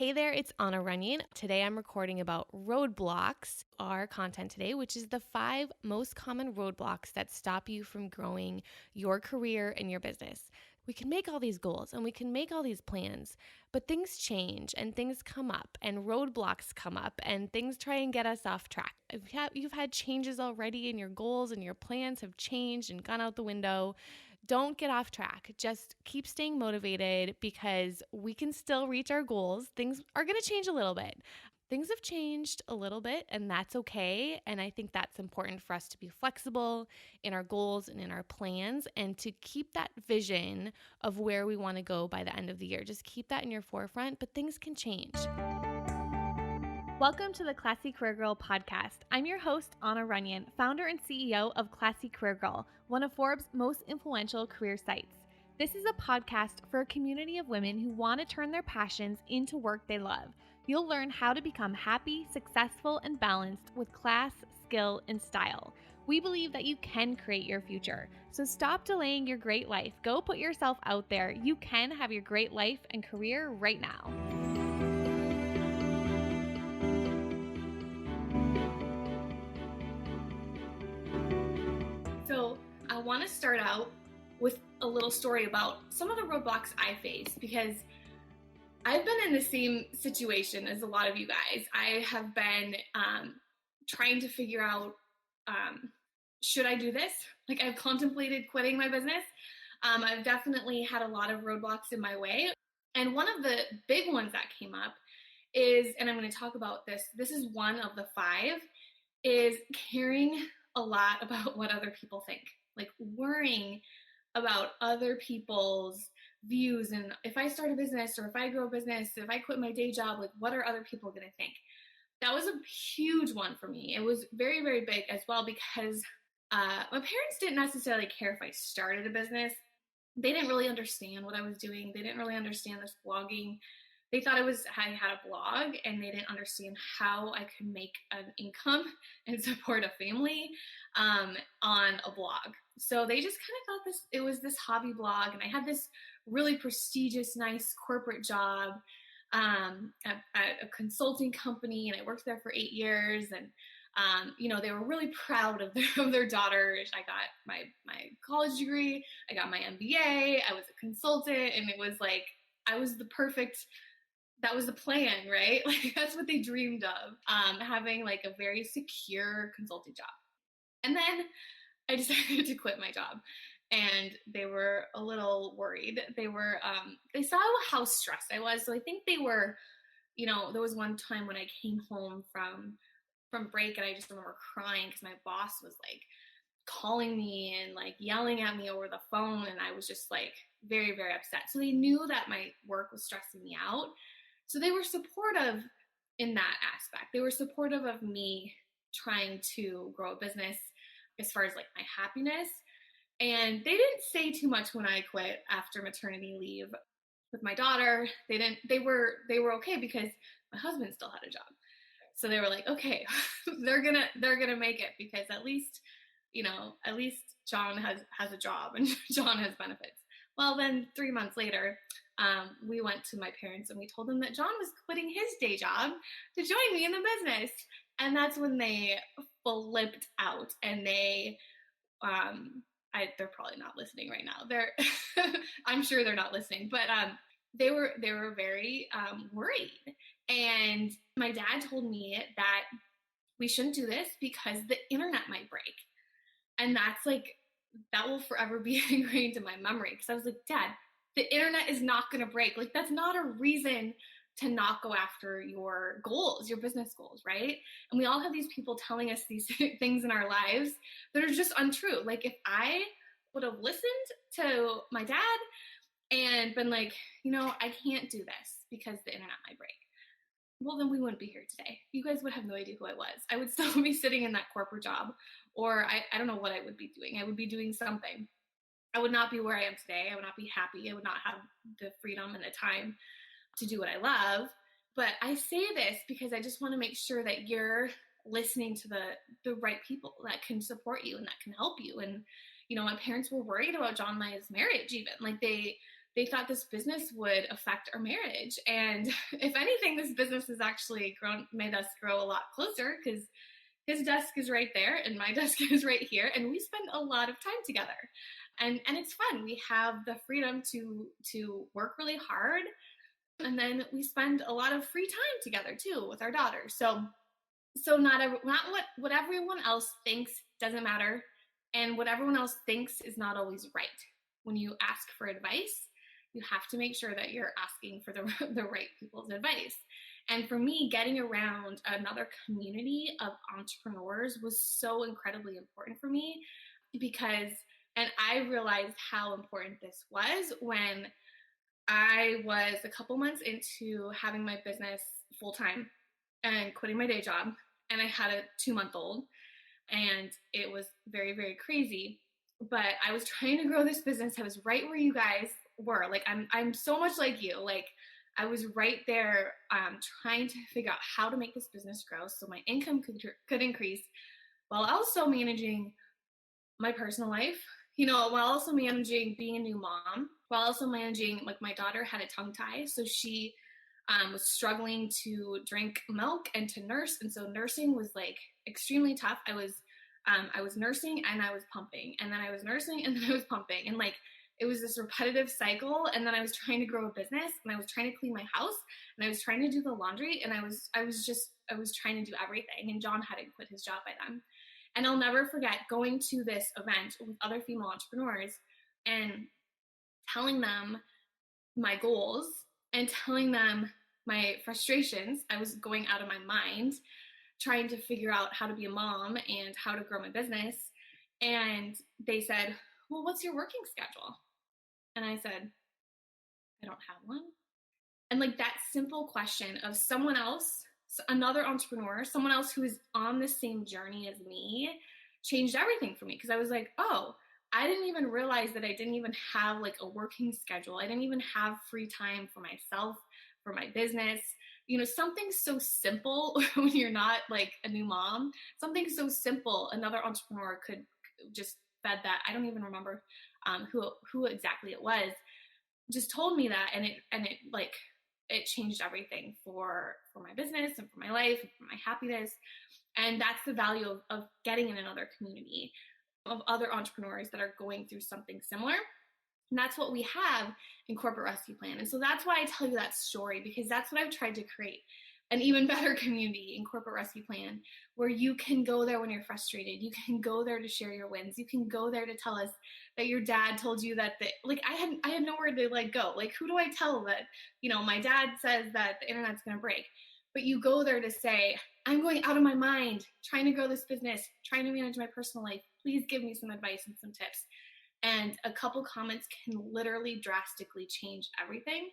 Hey there, it's Anna Runyon. Today I'm recording about roadblocks, our content today, which is the 5 most common roadblocks that stop you from growing your career and your business. We can make all these goals and we can make all these plans, but things change and things come up and roadblocks come up and things try and get us off track. If you've had changes already and your goals and your plans have changed and gone out the window, don't get off track. Just keep staying motivated because we can still reach our goals. Things are going to change a little bit. Things have changed a little bit, and that's okay. And I think that's important for us to be flexible in our goals and in our plans and to keep that vision of where we want to go by the end of the year. Just keep that in your forefront, but things can change. Welcome to the Classy Career Girl podcast. I'm your host, Anna Runyon, founder and CEO of Classy Career Girl, one of Forbes' most influential career sites. This is a podcast for a community of women who want to turn their passions into work they love. You'll learn how to become happy, successful, and balanced with class, skill, and style. We believe that you can create your future. So stop delaying your great life. Go put yourself out there. You can have your great life and career right now. So I want to start out with a little story about some of the roadblocks I faced because I've been in the same situation as a lot of you guys. I have been trying to figure out, should I do this? Like I've contemplated quitting my business. I've definitely had a lot of roadblocks in my way. And one of the big ones that came up is, and I'm going to talk about this is one of the 5, is caring a lot about what other people think, like worrying about other people's views. And if I start a business or if I grow a business, if I quit my day job, like what are other people going to think? That was a huge one for me. It was very, very big as well because my parents didn't necessarily care if I started a business. They didn't really understand what I was doing. They didn't really understand this blogging. They thought I had a blog and they didn't understand how I could make an income and support a family on a blog. So they just kind of thought it was this hobby blog, and I had this really prestigious, nice corporate job at a consulting company, and I worked there for 8 years, and they were really proud of their daughter. I got my college degree, I got my MBA, I was a consultant, and it was like that was the plan, right? Like that's what they dreamed of, having like a very secure consulting job. And then I decided to quit my job, and they were a little worried. They saw how stressed I was. So I think they were, there was one time when I came home from break, and I just remember crying because my boss was like calling me and like yelling at me over the phone, and I was just like very, very upset. So they knew that my work was stressing me out. So they were supportive in that aspect. They were supportive of me trying to grow a business as far as like my happiness. And they didn't say too much when I quit after maternity leave with my daughter. They were okay because my husband still had a job. So they were like, okay, they're gonna make it because at least John has a job and John has benefits. Well, then 3 months later, we went to my parents and we told them that John was quitting his day job to join me in the business. And that's when they flipped out, and they're probably not listening right now. I'm sure they're not listening, but they were very worried. And my dad told me that we shouldn't do this because the internet might break. And that will forever be ingrained in my memory. Because I was like, Dad, the internet is not going to break. Like, that's not a reason to not go after your goals, your business goals, right? And we all have these people telling us these things in our lives that are just untrue. Like, if I would have listened to my dad and been like, I can't do this because the internet might break, well, then we wouldn't be here today. You guys would have no idea who I was. I would still be sitting in that corporate job, or I don't know what I would be doing. I would be doing something. I would not be where I am today. I would not be happy. I would not have the freedom and the time to do what I love. But I say this because I just want to make sure that you're listening to the right people that can support you and that can help you. And, my parents were worried about John and I's marriage even. Like they they thought this business would affect our marriage. And if anything, this business has actually made us grow a lot closer, because his desk is right there and my desk is right here, and we spend a lot of time together. And it's fun. We have the freedom to work really hard, and then we spend a lot of free time together too with our daughter. So not what everyone else thinks doesn't matter, and what everyone else thinks is not always right. When you ask for advice, you have to make sure that you're asking for the right people's advice. And for me, getting around another community of entrepreneurs was so incredibly important for me, because, and I realized how important this was when I was a couple months into having my business full time and quitting my day job, and I had a 2-month-old, and it was very, very crazy. But I was trying to grow this business. I was right where you guys were. Like, I'm so much like you. Like, I was right there, trying to figure out how to make this business grow so my income could increase, while also managing my personal life, while also managing being a new mom, while also managing, like, my daughter had a tongue tie, so she was struggling to drink milk and to nurse, and so nursing was like extremely tough. I was nursing and I was pumping, and then I was nursing and then I was pumping, and like it was this repetitive cycle. And then I was trying to grow a business, and I was trying to clean my house, and I was trying to do the laundry, and I was trying to do everything. And John hadn't quit his job by then. And I'll never forget going to this event with other female entrepreneurs and telling them my goals and telling them my frustrations. I was going out of my mind trying to figure out how to be a mom and how to grow my business. And they said, well, what's your working schedule? And I said, I don't have one. And like that simple question of someone else, another entrepreneur, someone else who is on the same journey as me, changed everything for me. Because I was like, oh, I didn't even realize that I didn't even have like a working schedule. I didn't even have free time for myself, for my business. Something so simple when you're not like a new mom, something so simple, another entrepreneur could just fed that. I don't even remember who exactly it was, just told me that. And it changed everything for my business and for my life and for my happiness. And that's the value of getting in another community of other entrepreneurs that are going through something similar. And that's what we have in Corporate Rescue Plan. And so that's why I tell you that story, because that's what I've tried to create, an even better community in Corporate Rescue Plan, where you can go there when you're frustrated. You can go there to share your wins. You can go there to tell us that your dad told you that I had nowhere to like go. Like, who do I tell that, my dad says that the internet's going to break? But you go there to say, I'm going out of my mind, trying to grow this business, trying to manage my personal life. Please give me some advice and some tips. And a couple comments can literally drastically change everything.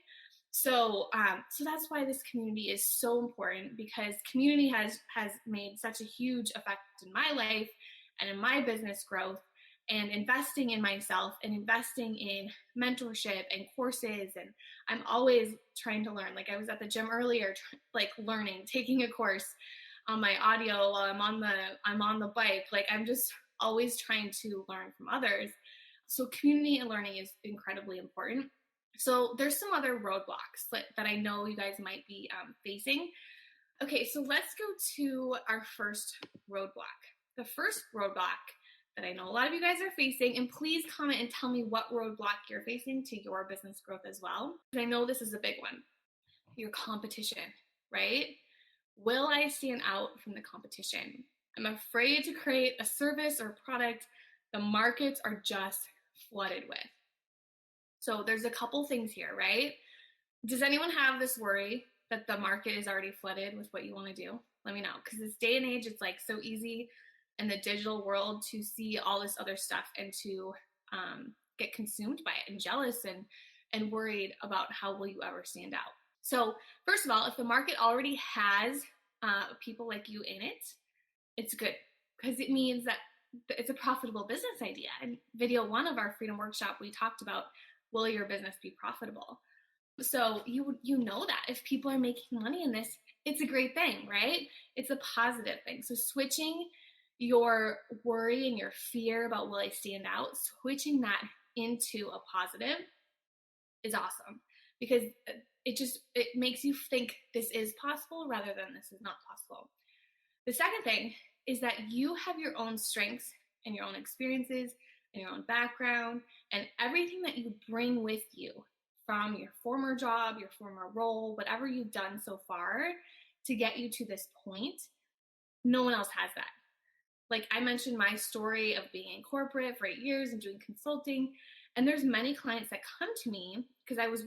So that's why this community is so important, because community has made such a huge effect in my life and in my business growth, and investing in myself and investing in mentorship and courses. And I'm always trying to learn. Like, I was at the gym earlier, like learning, taking a course on my audio while I'm on the bike. Like, I'm just always trying to learn from others. So community and learning is incredibly important. So there's some other roadblocks that I know you guys might be facing. Okay, so let's go to our first roadblock. The first roadblock that I know a lot of you guys are facing, and please comment and tell me what roadblock you're facing to your business growth as well. I know this is a big one. Your competition, right? Will I stand out from the competition? I'm afraid to create a service or product the markets are just flooded with. So there's a couple things here, right? Does anyone have this worry that the market is already flooded with what you want to do? Let me know, because this day and age, it's like so easy in the digital world to see all this other stuff and to get consumed by it and jealous and worried about how will you ever stand out. So first of all, if the market already has people like you in it, it's good, because it means that it's a profitable business idea. In video 1 of our Freedom Workshop, we talked about, will your business be profitable? So you know that if people are making money in this, it's a great thing, right? It's a positive thing. So switching your worry and your fear about will I stand out, switching that into a positive is awesome, because it makes you think this is possible rather than this is not possible. The second thing is that you have your own strengths and your own experiences and your own background and everything that you bring with you from your former job, your former role, whatever you've done so far to get you to this point. No one else has that. Like I mentioned my story of being in corporate for 8 years and doing consulting. And there's many clients that come to me because I was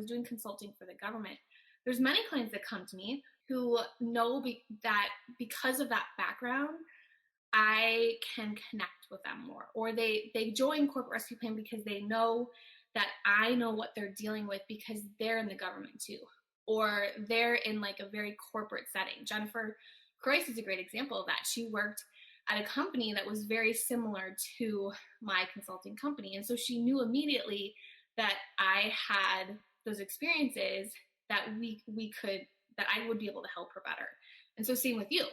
doing consulting for the government. There's many clients that come to me who know that because of that background, I can connect with them more. Or they join Corporate Rescue Plan because they know that I know what they're dealing with because they're in the government too. Or they're in like a very corporate setting. Jennifer Croyce is a great example of that. She worked at a company that was very similar to my consulting company. And so she knew immediately that I had those experiences that that I would be able to help her better. And so same with you.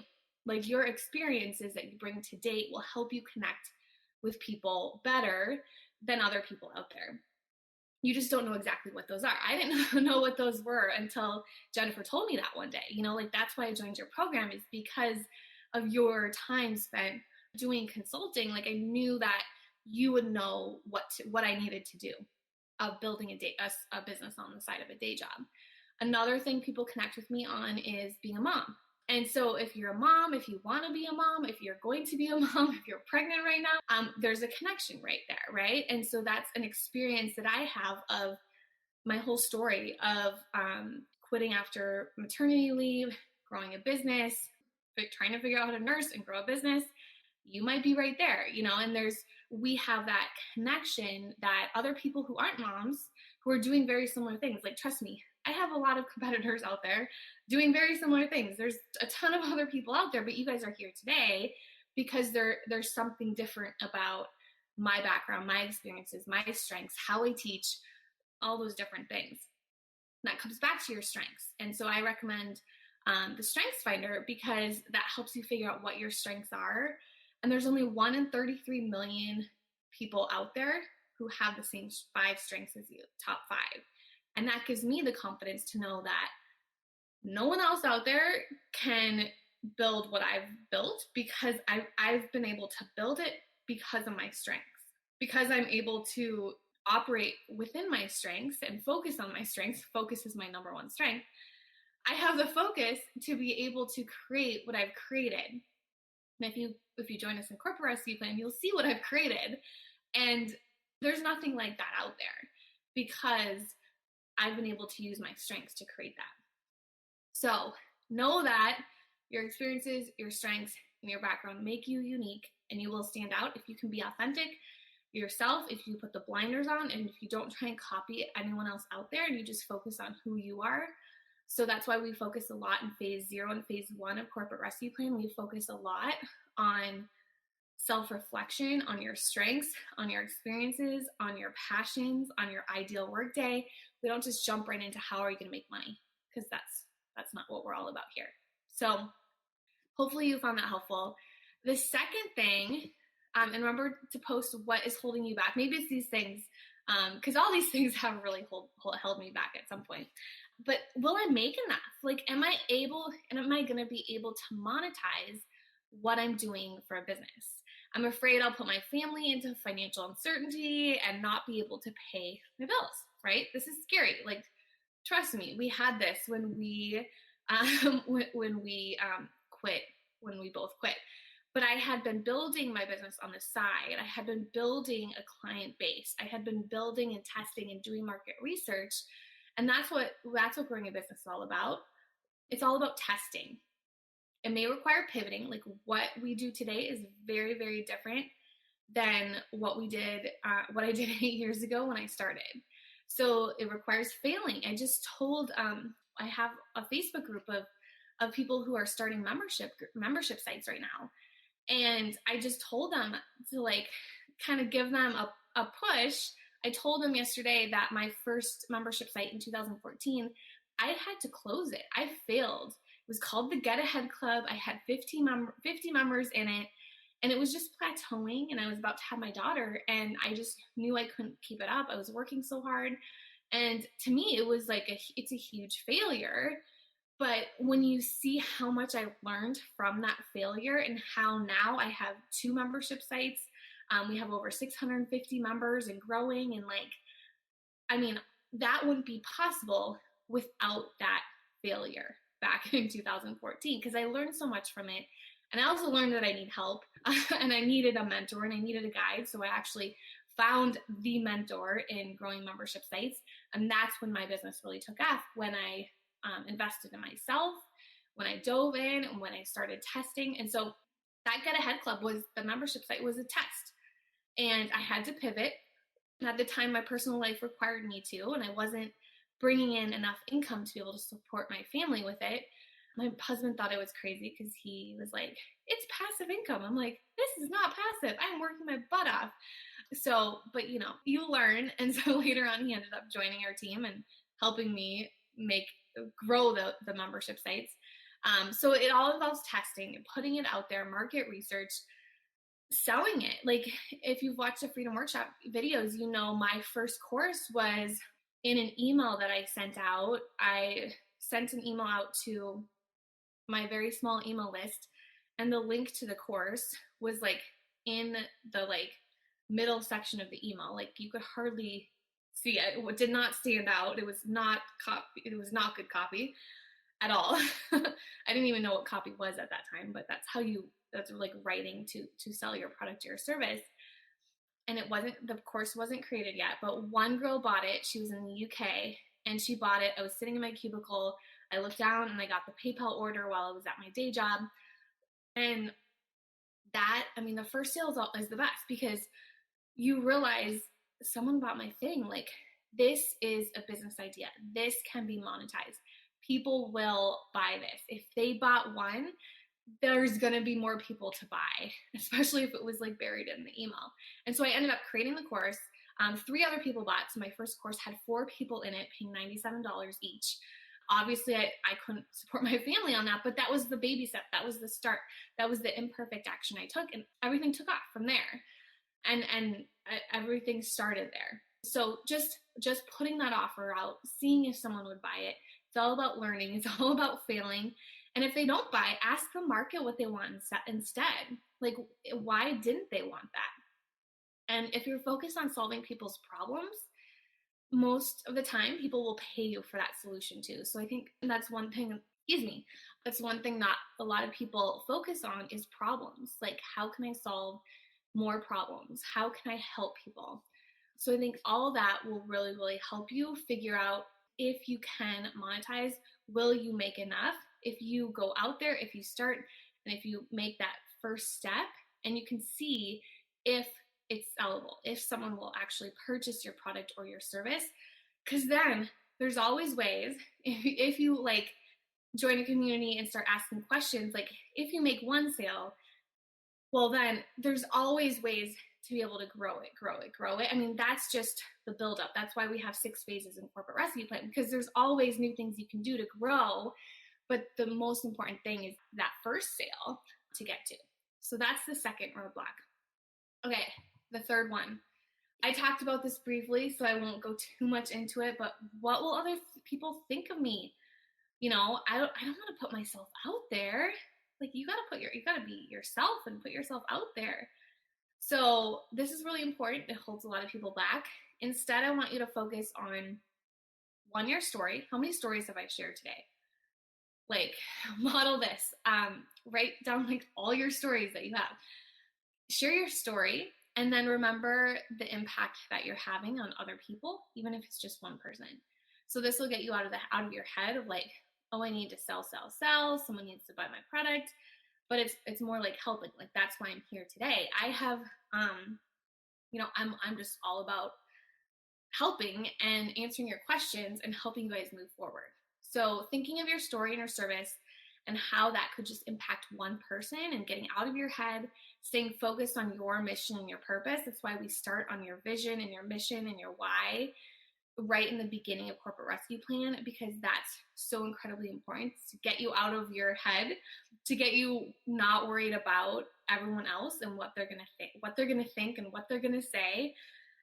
Like your experiences that you bring to date will help you connect with people better than other people out there. You just don't know exactly what those are. I didn't know what those were until Jennifer told me that one day. Like that's why I joined your program, is because of your time spent doing consulting. Like I knew that you would know what I needed to do of building a business on the side of a day job. Another thing people connect with me on is being a mom. And so if you're a mom, if you want to be a mom, if you're going to be a mom, if you're pregnant right now, there's a connection right there, right? And so that's an experience that I have of my whole story of quitting after maternity leave, growing a business, trying to figure out how to nurse and grow a business. You might be right there, and we have that connection that other people who aren't moms, who are doing very similar things. Like, trust me, I have a lot of competitors out there doing very similar things. There's a ton of other people out there, but you guys are here today because there's something different about my background, my experiences, my strengths, how I teach, all those different things. And that comes back to your strengths. And so I recommend the Strengths Finder because that helps you figure out what your strengths are. And there's only 1 in 33 million people out there who have the same 5 strengths as you, top 5. And that gives me the confidence to know that no one else out there can build what I've built, because I've been able to build it because of my strengths. Because I'm able to operate within my strengths and focus on my strengths. Focus is my number 1 strength. I have the focus to be able to create what I've created. And if you join us in Corporate Rescue Plan, you'll see what I've created. And there's nothing like that out there because I've been able to use my strengths to create that. So know that your experiences, your strengths, and your background make you unique, and you will stand out if you can be authentic yourself, if you put the blinders on, and if you don't try and copy anyone else out there and you just focus on who you are. So that's why we focus a lot in phase 0 and phase 1 of Corporate Rescue Plan. We focus a lot on self-reflection, on your strengths, on your experiences, on your passions, on your ideal workday. We don't just jump right into how are you going to make money, because that's not what we're all about here. So hopefully you found that helpful. The second thing, and remember to post what is holding you back. Maybe it's these things, because all these things have really held me back at some point. But will I make enough? Like, am I going to be able to monetize what I'm doing for a business? I'm afraid I'll put my family into financial uncertainty and not be able to pay my bills, right? This is scary. Like, trust me, we had this when we both quit. But I had been building my business on the side. I had been building a client base. I had been building and testing and doing market research. And that's what growing a business is all about. It's all about testing. It may require pivoting. Like, what we do today is very, very different than what I did 8 years ago when I started. So it requires failing. I just told, I have a Facebook group of people who are starting membership sites right now. And I just told them to kind of give them a push. I told them yesterday that my first membership site in 2014, I had to close it. I failed. It was called the Get Ahead Club. I had 50 members in it, and it was just plateauing, and I was about to have my daughter, and I just knew I couldn't keep it up. I was working so hard, And to me, it was like it's a huge failure. But when you see how much I learned from that failure and how now I have 2 membership sites, we have over 650 members and growing, and like, I mean, that wouldn't be possible without that failure back in 2014, because I learned so much from it. And I also learned that I need help and I needed a mentor and I needed a guide. So I actually found the mentor in growing membership sites. And that's when my business really took off, when I invested in myself, when I dove in, and when I started testing. And so that Get Ahead Club was the membership site, was a test. And I had to pivot. At the time, my personal life required me to, and I wasn't bringing in enough income to be able to support my family with it. My husband thought I was crazy because he was like, it's passive income. I'm like, this is not passive. I'm working my butt off. So, but you learn. And so later on, he ended up joining our team and helping me grow the membership sites. So it all involves testing and putting it out there, market research, selling it. Like, if you've watched the Freedom Workshop videos, my first course was in an email that I sent out. I sent an email out to my very small email list, and the link to the course was like in the middle section of the email. Like, you could hardly see it. It did not stand out. It was not good copy at all. I didn't even know what copy was at that time, but that's like writing to sell your product or your service. And the course wasn't created yet, but one girl bought it. She was in the UK and she bought it. I was sitting in my cubicle. I looked down and I got the PayPal order while I was at my day job. And the first sale is the best, because you realize someone bought my thing. Like, this is a business idea. This can be monetized. People will buy this. If they bought one, there's going to be more people to buy, especially if it was like buried in the email. And so I ended up creating the course. 3 other people bought. So my first course had 4 people in it, paying $97 each. Obviously, I couldn't support my family on that, but that was the baby step. That was the start. That was the imperfect action I took, and everything took off from there. And everything started there. So just putting that offer out, seeing if someone would buy it. It's all about learning. It's all about failing. And if they don't buy, ask the market what they want instead. Like, why didn't they want that? And if you're focused on solving people's problems, most of the time people will pay you for that solution too. So I think that's one thing, that's one thing that a lot of people focus on is problems. Like, how can I solve more problems? How can I help people? So I think all that will really, really help you figure out if you can monetize. Will you make enough? If you go out there, if you start, and if you make that first step, and you can see if it's sellable, if someone will actually purchase your product or your service. Because then there's always ways, if you join a community and start asking questions, like, if you make one sale, well, then there's always ways to be able to grow it. I mean, that's just the buildup. That's why we have 6 phases in Corporate Rescue Plan, because there's always new things you can do to grow. But the most important thing is that first sale to get to. So that's the second roadblock. Okay, the third one. I talked about this briefly, so I won't go too much into it, but what will other people think of me? I don't want to put myself out there. Like, you gotta be yourself and put yourself out there. So this is really important. It holds a lot of people back. Instead, I want you to focus on, 1, your story. How many stories have I shared today? Like, model this. Write down all your stories that you have. Share your story, and then remember the impact that you're having on other people, even if it's just one person. So this will get you out of your head of oh, I need to sell. Someone needs to buy my product. But it's more like helping. Like, that's why I'm here today. I have, I'm just all about helping and answering your questions and helping you guys move forward. So thinking of your story and your service and how that could just impact one person, and getting out of your head, staying focused on your mission and your purpose. That's why we start on your vision and your mission and your why right in the beginning of Corporate Rescue Plan, because that's so incredibly important to get you out of your head, to get you not worried about everyone else and what they're going to think and what they're going to say.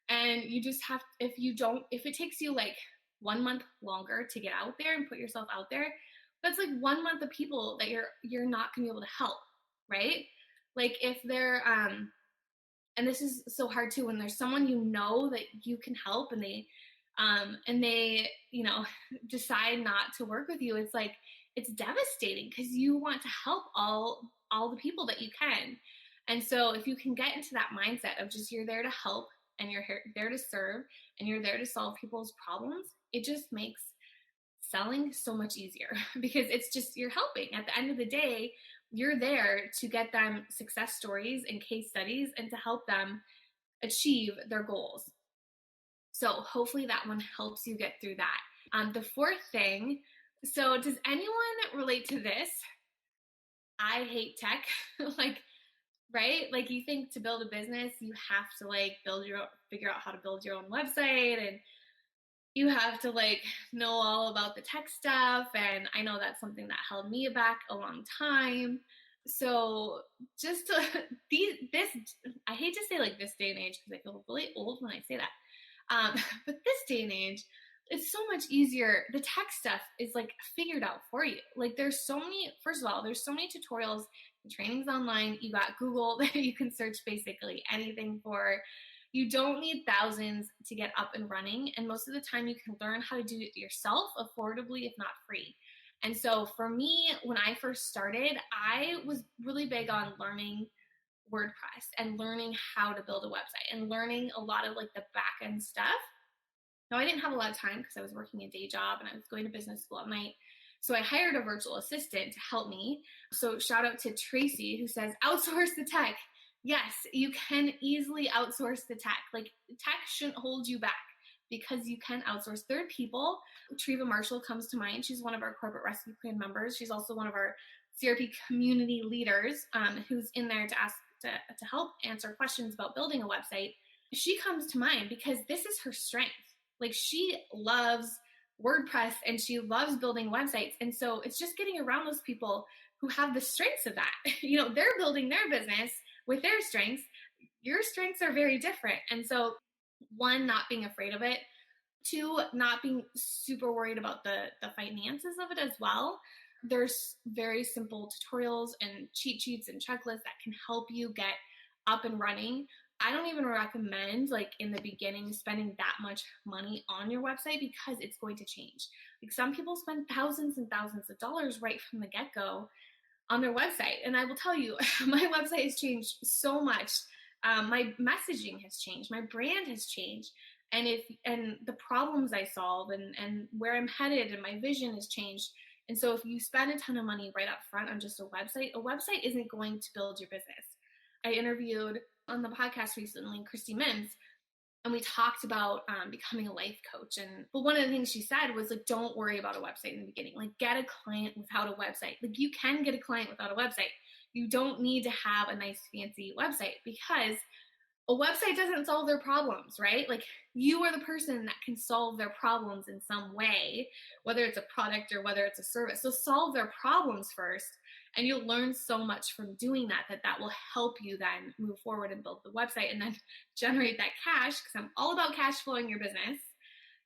And you just have, if it takes you 1 month longer to get out there and put yourself out there, that's like 1 month of people that you're not gonna be able to help, right? Like if they're and this is so hard too when there's someone you know that you can help and they decide not to work with you. It's like it's devastating because you want to help all the people that you can. And so if you can get into that mindset of just you're there to help and you're there to serve and you're there to solve people's problems, it just makes selling so much easier because it's just you're helping. At the end of the day, you're there to get them success stories and case studies and to help them achieve their goals. So hopefully that one helps you get through that. The fourth thing, so does anyone relate to this? I hate tech. Like, right? Like you think to build a business, you have to like figure out how to build your own website, and you have to like know all about the tech stuff. And I know that's something that held me back a long time. So just to, I hate to say like this day and age because I feel really old when I say that. But this day and age, it's so much easier. The tech stuff is like figured out for you. Like there's so many, first of all, there's so many tutorials and trainings online. You got Google that you can search basically anything for. You don't need thousands to get up and running. And most of the time you can learn how to do it yourself affordably, if not free. And so for me, when I first started, I was really big on learning WordPress and learning how to build a website and learning a lot of like the back end stuff. Now, I didn't have a lot of time because I was working a day job and I was going to business school at night. So I hired a virtual assistant to help me. So shout out to Tracy who says, outsource the tech. Yes, you can easily outsource the tech. Like tech shouldn't hold you back because you can outsource third people. Treva Marshall comes to mind. She's one of our corporate rescue plan members. She's also one of our CRP community leaders who's in there to ask to help answer questions about building a website. She comes to mind because this is her strength. Like she loves WordPress and she loves building websites. And so it's just getting around those people who have the strengths of that. They're building their business with their strengths. Your strengths are very different. And so one, not being afraid of it. Two, not being super worried about the finances of it as well. There's very simple tutorials and cheat sheets and checklists that can help you get up and running. I don't even recommend like in the beginning spending that much money on your website because it's going to change. Like some people spend thousands and thousands of dollars right from the get-go on their website. And I will tell you, my website has changed so much. My messaging has changed. My brand has changed. And the problems I solve and where I'm headed and my vision has changed. And so if you spend a ton of money right up front on just a website isn't going to build your business. I interviewed on the podcast recently Christy Mims, and we talked about becoming a life coach. But one of the things she said was like, don't worry about a website in the beginning. Like get a client without a website. Like you can get a client without a website. You don't need to have a nice fancy website because a website doesn't solve their problems, right? Like you are the person that can solve their problems in some way, whether it's a product or whether it's a service. So solve their problems first, and you'll learn so much from doing that will help you then move forward and build the website and then generate that cash, because I'm all about cash flowing your business.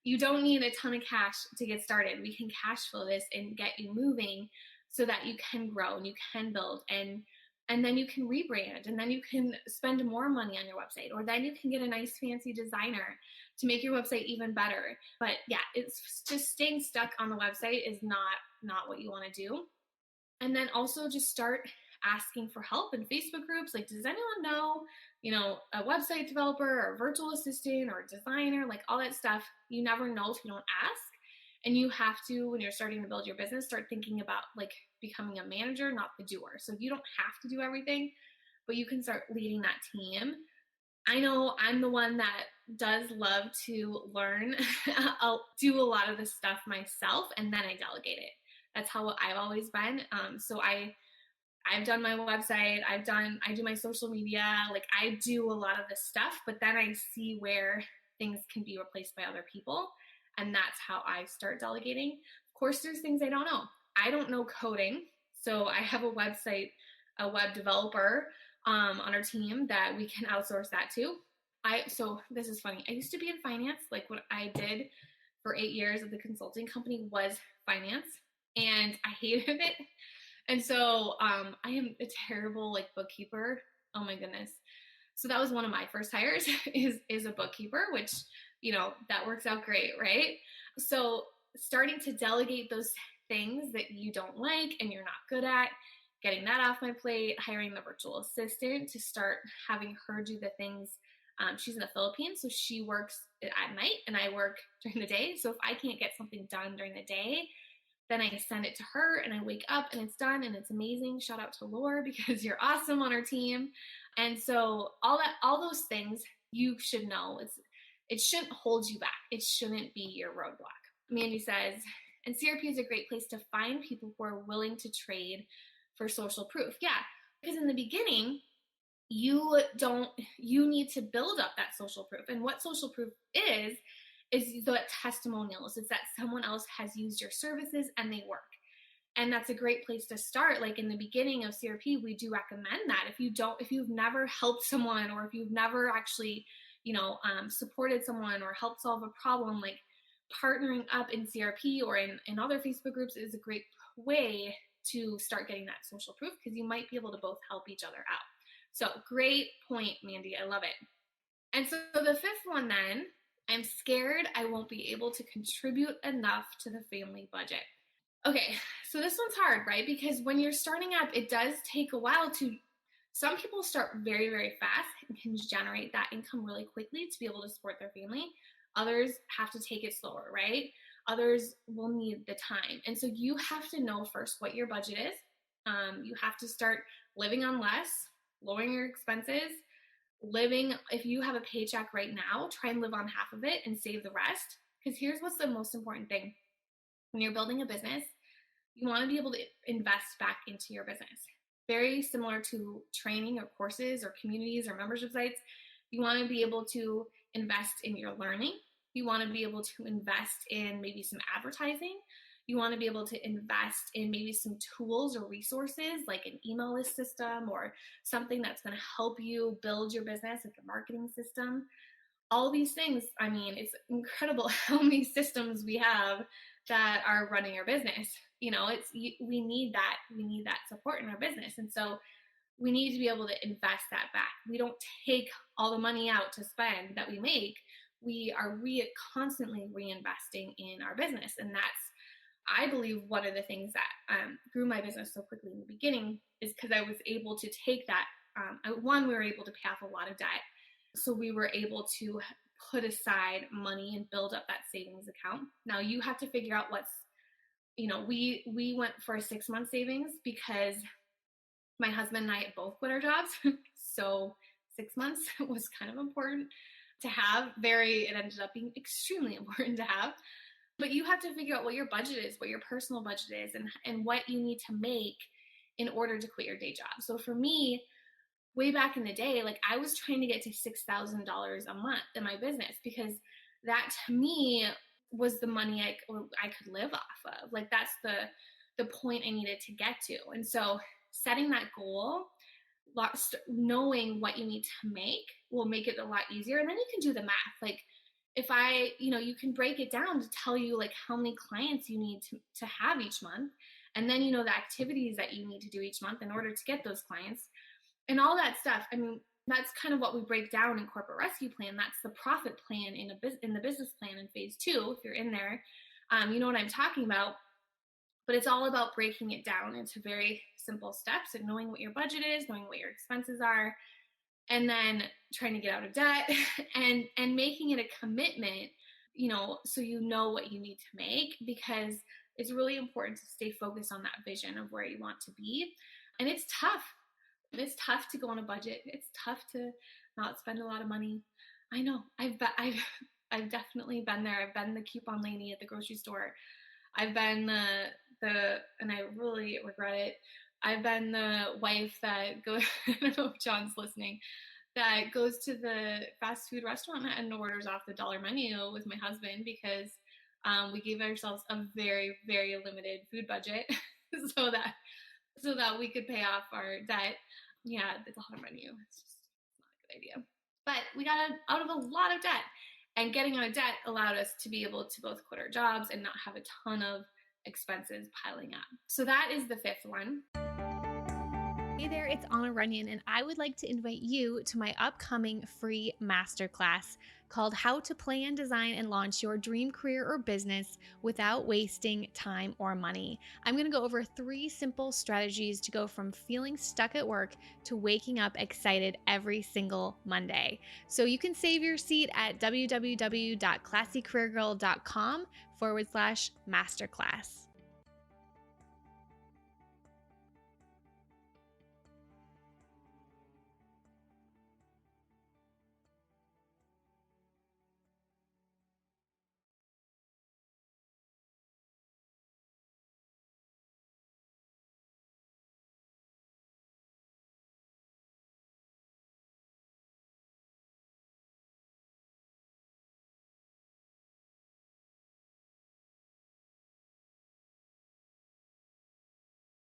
You don't need a ton of cash to get started. We can cash flow this and get you moving so that you can grow and you can build and then you can rebrand, and then you can spend more money on your website, or then you can get a nice fancy designer to make your website even better. But yeah, it's just staying stuck on the website is not what you want to do. And then also just start asking for help in Facebook groups. Like, does anyone know, a website developer or a virtual assistant or a designer, like all that stuff? You never know if you don't ask. And you have to, when you're starting to build your business, start thinking about like becoming a manager, not the doer. So you don't have to do everything, but you can start leading that team. I know I'm the one that does love to learn. I'll do a lot of this stuff myself and then I delegate it. That's how I've always been. So I've done my website. I do my social media. Like I do a lot of this stuff, but then I see where things can be replaced by other people. And that's how I start delegating. Of course, there's things I don't know. I don't know coding. So I have a web developer on our team that we can outsource that to. So this is funny. I used to be in finance. Like what I did for 8 years at the consulting company was finance, and I hated it. And so I am a terrible like bookkeeper. Oh my goodness. So that was one of my first hires is a bookkeeper, which, that works out great, right? So starting to delegate those things that you don't like and you're not good at, getting that off my plate, hiring the virtual assistant to start having her do the things. She's in the Philippines, so she works at night and I work during the day. So if I can't get something done during the day, then I send it to her and I wake up and it's done and it's amazing. Shout out to Laura because you're awesome on our team. And so all those things you should know. It shouldn't hold you back. It shouldn't be your roadblock. Mandy says, and CRP is a great place to find people who are willing to trade for social proof. Yeah, because in the beginning, you need to build up that social proof. And what social proof is the testimonials. It's that someone else has used your services and they work. And that's a great place to start. Like in the beginning of CRP, we do recommend that. If you've never helped someone, or if you've never actually, supported someone or helped solve a problem, like partnering up in CRP or in other Facebook groups is a great way to start getting that social proof, because you might be able to both help each other out. So great point, Mandy. I love it. And so the fifth one then, I'm scared I won't be able to contribute enough to the family budget. Okay, so this one's hard, right? Because when you're starting up, it does take a while some people start very, very fast and can generate that income really quickly to be able to support their family. Others have to take it slower, right? Others will need the time. And so you have to know first what your budget is. You have to start living on less, lowering your expenses, if you have a paycheck right now, try and live on half of it and save the rest. Because here's what's the most important thing. When you're building a business, you want to be able to invest back into your business. Very similar to training or courses or communities or membership sites. You want to be able to invest in your learning. You want to be able to invest in maybe some advertising. You want to be able to invest in maybe some tools or resources like an email list system or something that's going to help you build your business, like a marketing system. All these things, it's incredible how many systems we have that are running our business. We need that support in our business. And so we need to be able to invest that back. We don't take all the money out to spend that we make. We are constantly reinvesting in our business. And that's, I believe, one of the things that grew my business so quickly in the beginning is because I was able to take that. We were able to pay off a lot of debt. So we were able to put aside money and build up that savings account. Now you have to figure out we went for a 6-month savings because my husband and I both quit our jobs. So 6 months was kind of important to have. It ended up being extremely important to have. But you have to figure out what your budget is, what your personal budget is, and what you need to make in order to quit your day job. So for me, way back in the day, like I was trying to get to $6,000 a month in my business, because that to me was the money I could live off of. Like that's the point I needed to get to. And so setting that goal, knowing what you need to make will make it a lot easier. And then you can do the math. Like if you can break it down to tell you like how many clients you need to have each month. And then, the activities that you need to do each month in order to get those clients and all that stuff. That's kind of what we break down in Corporate Rescue Plan. That's the profit plan in the business plan in phase 2. If you're in there, you know what I'm talking about. But it's all about breaking it down into very simple steps and knowing what your budget is, knowing what your expenses are, and then trying to get out of debt and making it a commitment, so you know what you need to make, because it's really important to stay focused on that vision of where you want to be. And it's tough. It's tough to go on a budget. It's tough to not spend a lot of money. I know. I've definitely been there. I've been the coupon lady at the grocery store. I've been and I really regret it. I've been the wife that goes, I don't know if John's listening, that goes to the fast food restaurant and orders off the dollar menu with my husband, because we gave ourselves a very, very limited food budget so that we could pay off our debt. Yeah, the dollar menu. It's not a good idea. But we got out of a lot of debt. And getting out of debt allowed us to be able to both quit our jobs and not have a ton of expenses piling up. So that is the fifth one. Hey there, it's Anna Runyon, and I would like to invite you to my upcoming free masterclass called How to Plan, Design, and Launch Your Dream Career or Business Without Wasting Time or Money. I'm going to go over 3 simple strategies to go from feeling stuck at work to waking up excited every single Monday. So you can save your seat at www.classycareergirl.com/masterclass.